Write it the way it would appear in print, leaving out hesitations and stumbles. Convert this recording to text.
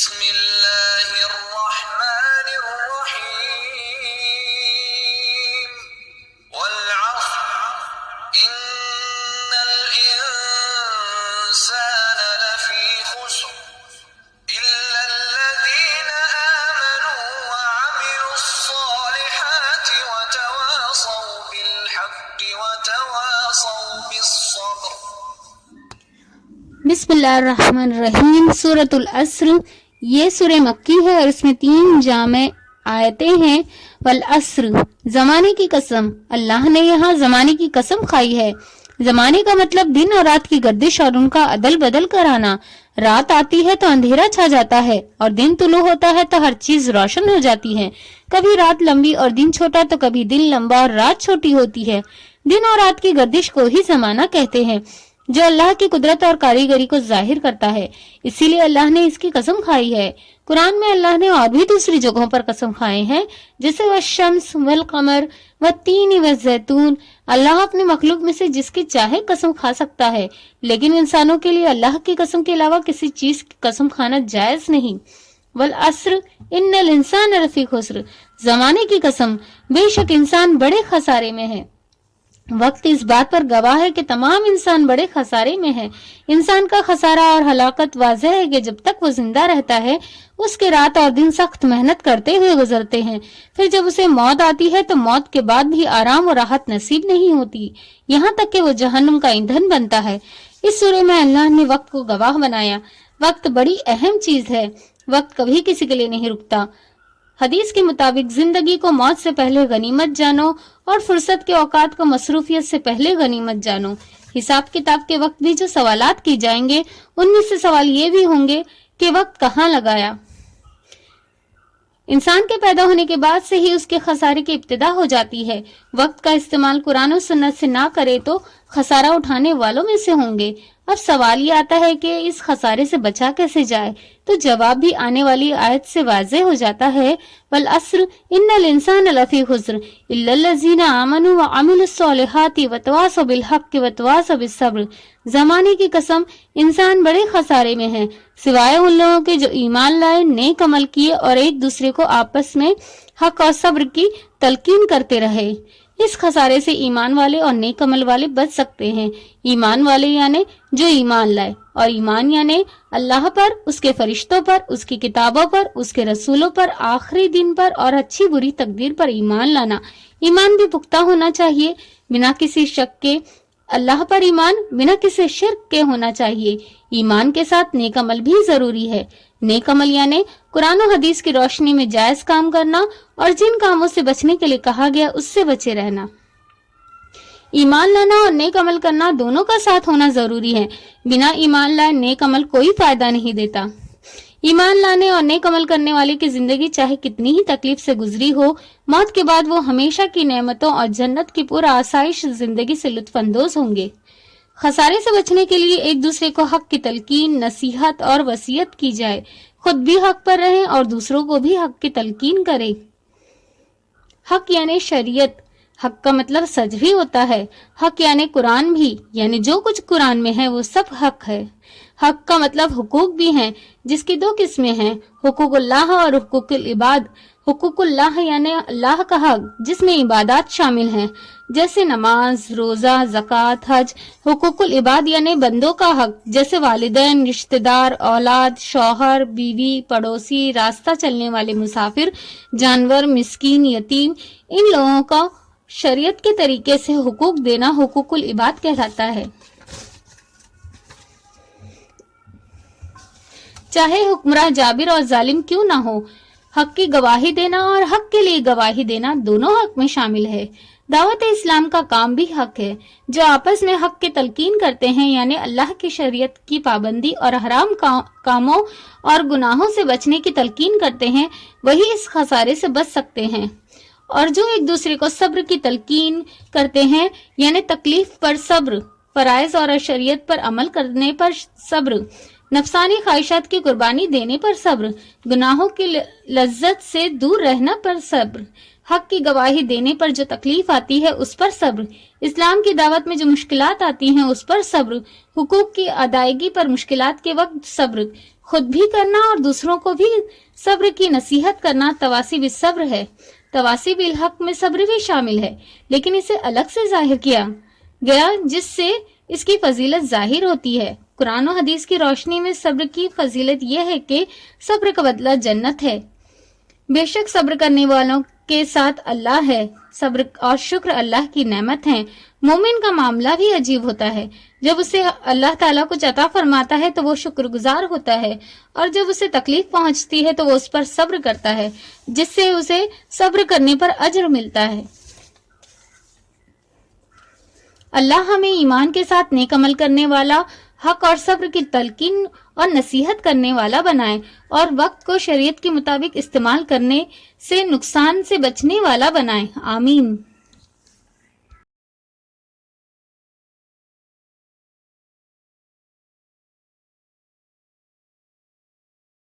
بسم اللہ الرحمن الرحیم والعصر ان الانسان لفی خسر الا الذین آمنوا وعملوا الصالحات وتواصوا بالحق وتواصوا بالصبر۔ بسم اللہ الرحمن الرحیم۔ سورۃ العصر یہ سورہ مکی ہے اور اس میں 3 جامع آیتیں ہیں۔ والعصر زمانے کی قسم، اللہ نے یہاں زمانے کی قسم کھائی ہے۔ زمانے کا مطلب دن اور رات کی گردش اور ان کا عدل بدل کرانا۔ رات آتی ہے تو اندھیرا چھا جاتا ہے اور دن طلوع ہوتا ہے تو ہر چیز روشن ہو جاتی ہے۔ کبھی رات لمبی اور دن چھوٹا تو کبھی دن لمبا اور رات چھوٹی ہوتی ہے۔ دن اور رات کی گردش کو ہی زمانہ کہتے ہیں جو اللہ کی قدرت اور کاریگری کو ظاہر کرتا ہے، اسی لیے اللہ نے اس کی قسم کھائی ہے۔ قرآن میں اللہ نے اور بھی دوسری جگہوں پر قسم کھائے ہیں، جیسے والشمس والقمر والتین والزیتون۔ اللہ اپنے مخلوق میں سے جس کی چاہے قسم کھا سکتا ہے، لیکن انسانوں کے لیے اللہ کی قسم کے علاوہ کسی چیز کی قسم کھانا جائز نہیں۔ والعصر ان الانسان لفی خسر، زمانے کی قسم، بے شک انسان بڑے خسارے میں ہے۔ وقت اس بات پر گواہ ہے کہ تمام انسان بڑے خسارے میں ہے۔ انسان کا خسارہ اور ہلاکت واضح ہے کہ جب تک وہ زندہ رہتا ہے اس کے رات اور دن سخت محنت کرتے ہوئے گزرتے ہیں، پھر جب اسے موت آتی ہے تو موت کے بعد بھی آرام و راحت نصیب نہیں ہوتی، یہاں تک کہ وہ جہنم کا ایندھن بنتا ہے۔ اس سورہ میں اللہ نے وقت کو گواہ بنایا۔ وقت بڑی اہم چیز ہے، وقت کبھی کسی کے لیے نہیں رکتا۔ حدیث کے مطابق زندگی کو موت سے پہلے غنیمت جانو اور فرصت کے اوقات کو مصروفیت سے پہلے غنیمت جانو۔ حساب کتاب کے وقت بھی جو سوالات کی جائیں گے ان میں سے سوال یہ بھی ہوں گے کہ وقت کہاں لگایا۔ انسان کے پیدا ہونے کے بعد سے ہی اس کے خسارے کی ابتدا ہو جاتی ہے۔ وقت کا استعمال قرآن و سنت سے نہ کرے تو خسارہ اٹھانے والوں میں سے ہوں گے۔ اب سوال یہ آتا ہے کہ اس خسارے سے بچا کیسے جائے، تو جواب بھی آنے والی آیت سے واضح ہو جاتا ہے۔ والعصر ان الانسان لفی خسر الا الذین آمنوا وعملوا الصالحات وتواصوا بالحق وتواصوا بالصبر۔ زمانے کی قسم، انسان بڑے خسارے میں ہے سوائے ان لوگوں کے جو ایمان لائے، نیک عمل کیے اور ایک دوسرے کو آپس میں حق اور صبر کی تلقین کرتے رہے۔ اس خسارے سے ایمان والے اور نیک عمل والے بچ سکتے ہیں۔ ایمان والے یعنی جو ایمان لائے، اور ایمان یعنی اللہ پر، اس کے فرشتوں پر، اس کی کتابوں پر، اس کے رسولوں پر، آخری دن پر اور اچھی بری تقدیر پر ایمان لانا۔ ایمان بھی پختہ ہونا چاہیے، بنا کسی شک کے۔ اللہ پر ایمان بنا کسی شرک کے ہونا چاہیے۔ ایمان کے ساتھ نیک عمل بھی ضروری ہے۔ نیک عمل یعنی قرآن و حدیث کی روشنی میں جائز کام کرنا اور جن کاموں سے بچنے کے لیے کہا گیا اس سے بچے رہنا۔ ایمان لانا اور نیک عمل کرنا دونوں کا ساتھ ہونا ضروری ہے۔ بنا ایمان لائے نیک عمل کوئی فائدہ نہیں دیتا۔ ایمان لانے اور نیک عمل کرنے والے کی زندگی چاہے کتنی ہی تکلیف سے گزری ہو، موت کے بعد وہ ہمیشہ کی نعمتوں اور جنت کی پر آسائش زندگی سے لطف اندوز ہوں گے۔ خسارے سے بچنے کے لیے ایک دوسرے کو حق کی تلقین، نصیحت اور وصیت کی جائے، خود بھی حق پر رہیں اور دوسروں کو بھی حق کی تلقین کریں۔ حق یعنی شریعت، حق کا مطلب سچ بھی ہوتا ہے۔ حق یعنی قرآن بھی، یعنی جو کچھ قرآن میں ہے وہ سب حق ہے۔ حق کا مطلب حقوق بھی ہیں، جس کی 2 قسمیں ہیں، حقوق اللہ اور حقوق العباد۔ حقوق اللہ یعنی اللہ کا حق جس میں عبادات شامل ہیں، جیسے نماز، روزہ، زکوٰۃ، حج۔ حقوق العباد یعنی بندوں کا حق، جیسے والدین، رشتہ دار، اولاد، شوہر، بیوی، پڑوسی، راستہ چلنے والے مسافر، جانور، مسکین، یتیم۔ ان لوگوں کا شریعت کے طریقے سے حقوق دینا حقوق العباد کہلاتا ہے۔ چاہے حکمراں جابر اور ظالم کیوں نہ ہو، حق کی گواہی دینا اور حق کے لیے گواہی دینا دونوں حق میں شامل ہے۔ دعوت اسلام کا کام بھی حق ہے۔ جو آپس میں حق کی تلقین کرتے ہیں، یعنی اللہ کی شریعت کی پابندی اور حرام کاموں اور گناہوں سے بچنے کی تلقین کرتے ہیں، وہی اس خسارے سے بچ سکتے ہیں۔ اور جو ایک دوسرے کو صبر کی تلقین کرتے ہیں، یعنی تکلیف پر صبر، فرائض اور شریعت پر عمل کرنے پر صبر، نفسانی خواہشات کی قربانی دینے پر صبر، گناہوں کی لذت سے دور رہنا پر صبر، حق کی گواہی دینے پر جو تکلیف آتی ہے اس پر صبر، اسلام کی دعوت میں جو مشکلات آتی ہیں اس پر صبر، حقوق کی ادائیگی پر مشکلات کے وقت صبر، خود بھی کرنا اور دوسروں کو بھی صبر کی نصیحت کرنا تواصی بالصبر ہے۔ تواصی بالحق میں صبر بھی شامل ہے، لیکن اسے الگ سے ظاہر کیا گیا جس سے اس کی فضیلت ظاہر ہوتی ہے۔ قرآن و حدیث کی روشنی میں صبر کی فضیلت یہ ہے کہ صبر کا بدلہ جنت ہے۔ بے شک صبر کرنے والوں کے ساتھ اللہ ہے۔ صبر اور شکر اللہ کی نعمت ہیں۔ مومن کا معاملہ بھی عجیب ہوتا ہے۔ جب اسے اللہ تعالیٰ کچھ عطا فرماتا ہے تو وہ شکر گزار ہوتا ہے، اور جب اسے تکلیف پہنچتی ہے تو وہ اس پر صبر کرتا ہے، جس سے اسے صبر کرنے پر اجر ملتا ہے۔ اللہ ہمیں ایمان کے ساتھ نیک عمل کرنے والا، حق اور صبر کی تلقین اور نصیحت کرنے والا بنائے، اور وقت کو شریعت کے مطابق استعمال کرنے سے نقصان سے بچنے والا بنائے۔ آمین۔